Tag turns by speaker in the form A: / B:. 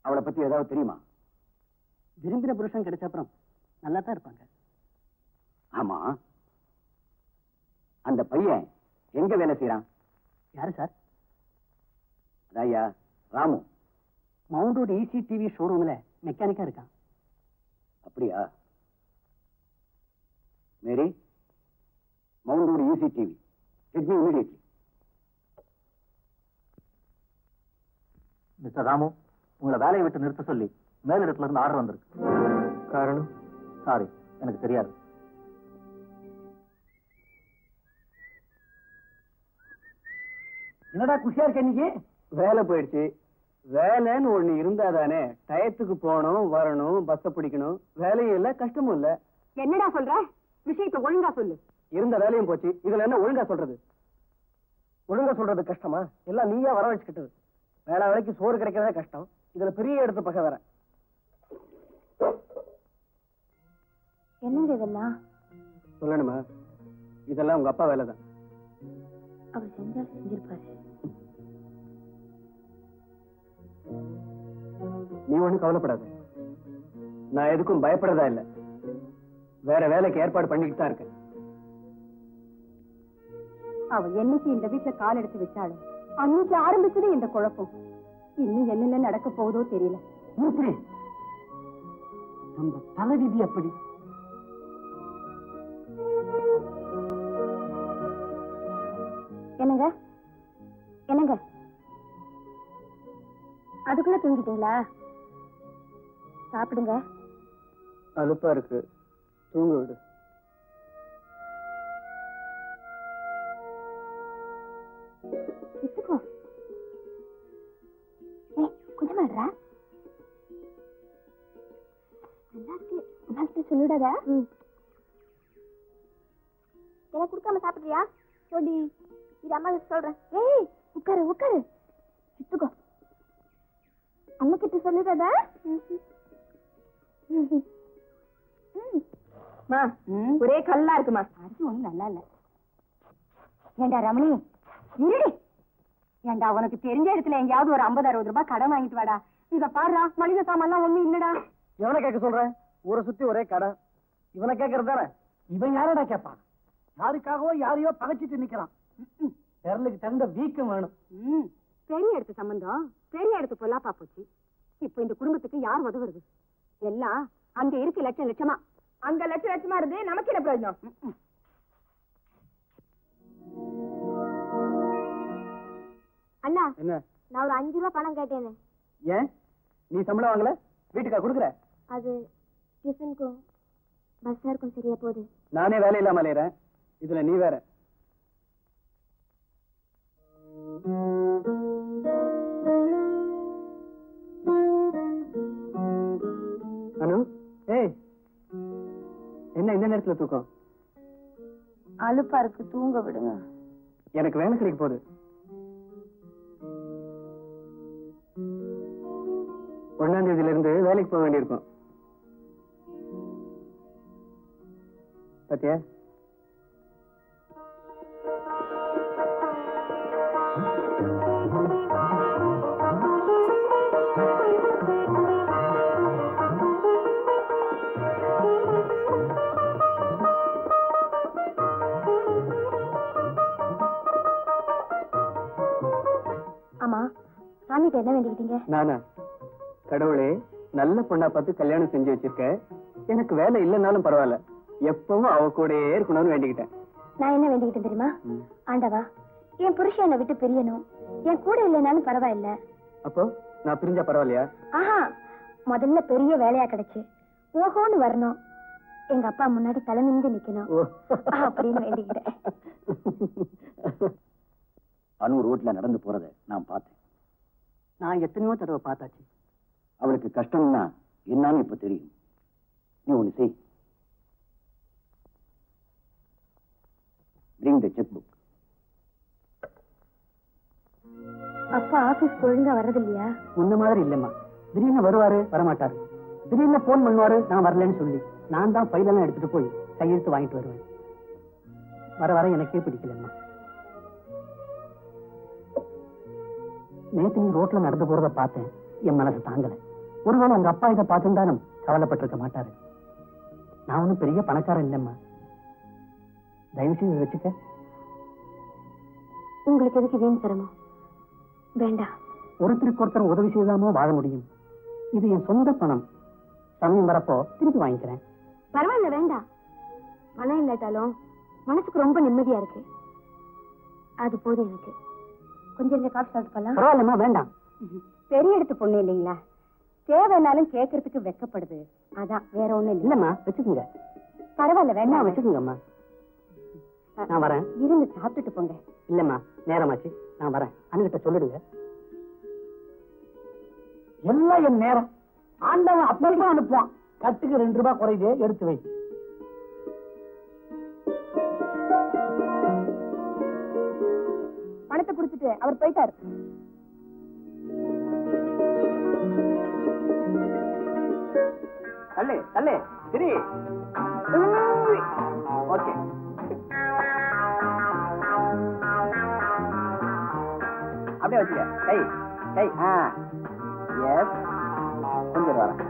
A: அவளை பத்தி ஏதாவது தெரியுமா?
B: விரும்பின புருஷன் கிடைச்ச அப்புறம் நல்லா தான் இருப்பாங்க.
A: ஆமா, அந்த பையன் எங்க வேலை செய்யறான்?
B: யாரு சார்?
A: அதையா ராமு.
B: மவுண்ட் ரோடு ECTV ஷோரூம்ல மெக்கானிக்கா இருக்கான்.
A: அப்படியா? Mary, Mount Road ECTV, get me immediately.
C: Mister Ramu, உங்களை வேலையை விட்டு நிறுத்த சொல்லி மேலிடத்துல இருந்து ஆர்டர் வந்திருக்கு.
A: காரணம்?
C: சாரி, எனக்கு தெரியாது.
B: என்னடா குஷியா இருக்க இன்னைக்கு?
A: வேலை போயிடுச்சு. வேலைன்னு ஒண்ணு இருந்தாதானே டயத்துக்கு போகணும், வரணும், பஸ்ஸ பிடிக்கணும். வேலையும் இல்ல, கஷ்டமும் இல்ல.
D: என்னடா சொல்ற? விஷயத்தை ஒழுங்கா சொல்லு.
A: இருந்த வேலையும் போச்சு, இதுல என்ன ஒழுங்கா சொல்றது? ஒழுங்கா சொல்றது கஷ்டமா? எல்லாம் நீயா வர வச்சுக்கிட்டது. வேலை வேலைக்கு சோறு கிடைக்கிறதே கஷ்டம், இதுல பெரிய எடுத்து பகை வேற.
D: என்னங்க இதெல்லாம்?
A: சொல்லணுமா? இதெல்லாம் உங்க அப்பா வேலைதான்.
D: அவர் செஞ்சாலும் செஞ்சிருப்பாரு.
A: நீ ஒண்ணும் கவலைப்படாத, நான் எதுக்கும் பயப்படுறதா இல்ல. வேற வேலைக்கு ஏற்பாடு பண்ணிட்டு தான் இருக்கேன்.
D: அவ என்னைக்கு இந்த வீட்டுல கால் எடுத்து வச்சாலும் அன்னைக்கு ஆரம்பிச்சது இந்த குழப்பம். இன்னும் என்னென்ன நடக்க போகுதோ தெரியல.
B: நம்ம தலைவிதி அப்படி.
D: என்னங்க என்னங்க, அதுக்குள்ள தூங்கிட்டீங்களா? சாப்பிடுங்க.
A: அலுப்பா இருக்கு, தூங்க விடு.
D: கொஞ்சமா சொல்லிடாத. எனக்கு கொடுக்காம சாப்பிடுறியா? சொல்லி இது அம்மா சொல்றேன். ஏய் உட்காரு உட்காரு, எடுத்துக்கோ. அம்மா கிட்ட சொல்லிடாத. ஒரே கல்லா இருக்குமா? அரிசி ஒண்ணு நல்லா இல்ல. ஏண்டா ரமணி, இருடி. ஏண்டா உனக்கு தெரிஞ்ச இடத்துல எங்கேயாவது ஒரு 50-60 ரூபாய் கடன் வாங்கிட்டு வாடா. இத பாடுறா, மளிகை சாமான்லாம் ஒண்ணு இல்லடா.
A: எவனை கேட்க சொல்றேன்? ஊரை சுத்தி ஒரே கடை. இவனை கேட்கறது தானே?
B: இவன் யாரடா கேட்பான்? யாருக்காகவோ யாரையோ பகைச்சிட்டு நிக்கிறான். விரலுக்கு தகுந்த வீக்கம் வேணும்.
D: பெரிய இடத்து சம்பந்தம் பெரிய இடத்து பொல்லாப்பா போச்சு. இப்ப இந்த குடும்பத்துக்கு யார் உதவுறது? எல்லாம் அங்க இருக்கு லட்சம் லட்சமா. அங்க லட்சம் லட்சமா இருந்து நமக்கு என்ன பிரயோஜனம்? அண்ணா,
A: என்ன?
D: நான் ஒரு 5 ரூபாய் பணம் கேட்டேன்.
A: ஏன் நீ சம்பளம் வாங்கல? வீட்டுக்கா கொடுக்குற?
D: அது டிஃபனுக்கும் பஸ்ஸாருக்கும் சரியா போகுது.
A: நானே வேலை இல்லாம அலையறேன், இதுல நீ வேற. அனு, ஏய், என்ன இந்த நேரத்துல தூக்கம்?
D: அலுப்பா இருக்கு, தூங்க விடுங்க.
A: எனக்கு வேலை கிடைக்க போகுது. 1ஆம் தேதியில இருந்து வேலைக்கு போக வேண்டியிருக்கும். பத்தியா?
D: ஆமா, சாமிக்கு என்ன வேண்டிக்கிட்டீங்க?
A: நானா? கடவுளே, நல்ல பொண்ணா பார்த்து கல்யாணம் செஞ்சு வச்சிருக்க. எனக்கு வேலை இல்லைன்னாலும் பரவாயில்ல, எப்பவும் அவ கூடயே இருக்கணும்னு வேண்டிக்கிட்டேன்.
D: நான் என்ன வேண்டிக்கிட்டேன் தெரியுமா? ஆண்டவா, என் புருஷன் என்னை விட்டு பிரியணும், என் கூட இல்லைனாலும் பரவாயில்ல.
A: அப்போ நான் பிரிஞ்சா பரவாயில்லையா?
D: ஆஹா, முதல்ல பெரிய வேலையா கிடைச்சு ஓஹோன்னு வரணும், எங்க அப்பா முன்னாடி தலை நிமிந்து நிக்கணும் அப்படின்னு வேண்டிக்கிட்டேன்.
A: அனு ரோட்ல நடந்து போறத நான் பார்த்தேன்.
B: நான் எத்தனையோ தடவை பார்த்தாச்சு.
A: அவளுக்கு கஷ்டம்னா என்னன்னு இப்ப தெரியும். நீ ஒண்ணு செய், bring the checkbook.
D: அப்பா ஆபீஸ் ஒழுங்கா வர்றது இல்லையா?
B: உன்ன மாதிரி இல்லம்மா. திடீர்னு வருவாரு, வரமாட்டாரு. திடீர்னு போன் பண்ணுவாரு, நான் வரலன்னு சொல்லி நான் தான் ஃபைலெல்லாம் எடுத்துட்டு போய் கையெழுத்து வாங்கிட்டு வருவேன். வர வர எனக்கே பிடிக்கலம்மா. நேத்து நீ ரோட்ல நடந்து போறத பார்த்தேன், என் மனசு தாங்கல. ஒருவேளை உங்க அப்பா இதை பார்த்துட்டாலும் கவலைப்பட்டிருக்க மாட்டாரு. நான் ஒன்னும் பெரிய பணக்காரன் இல்லைம்மா. தயவு செய்து இதை வச்சுக்க.
D: உங்களுக்கு எதுக்கு வீண் சிரமம்? வேண்டாம்.
B: ஒருத்தருக்கு ஒருத்தர் உதவி செய்தாமோ வாழ முடியும். இது என் சொந்த பணம். சமயம் வரப்போ திருப்பி வாங்கிக்கிறேன்.
D: பரவாயில்ல, வேண்டாம். பணம் இல்லாட்டாலும் மனசுக்கு ரொம்ப நிம்மதியா இருக்கு. அது போதும் எனக்கு. கொஞ்சம் காஃபி சாப்பிட்டு போலாம்.
B: பரவாயில்லம்மா, வேண்டாம்.
D: பெரிய இடத்து பொண்ணு இல்லைங்களா, தேவைன்னாலும் கேட்கறதுக்கு வெக்கப்படுது. அதான், வேற ஒண்ணும் இல்லை.
B: இல்லம்மா, வச்சுக்கோங்க.
D: பரவாயில்ல, வேண்டாம்.
B: வச்சுக்கோங்கம்மா. நான் வரேன்.
D: இருந்து சாப்பிட்டுட்டு போங்க.
B: இல்லம்மா, நேரமாச்சு, நான் வரேன். அண்ணகிட்ட சொல்லிடுங்க.
A: எல்லாம் என் நேரம். ஆண்டவன் அப்பப்ப அனுப்புவான். கட்டுக்கு 2 ரூபாய் குறையுது, எடுத்து வை.
D: பணத்தை கொடுத்துட்டு அவர் போயிட்டாரு.
A: தள்ளு தள்ளு, சரி. ஓகே. அப்படியே வச்சுக்க. கை கை. எஸ், கொஞ்சம் வரேன்.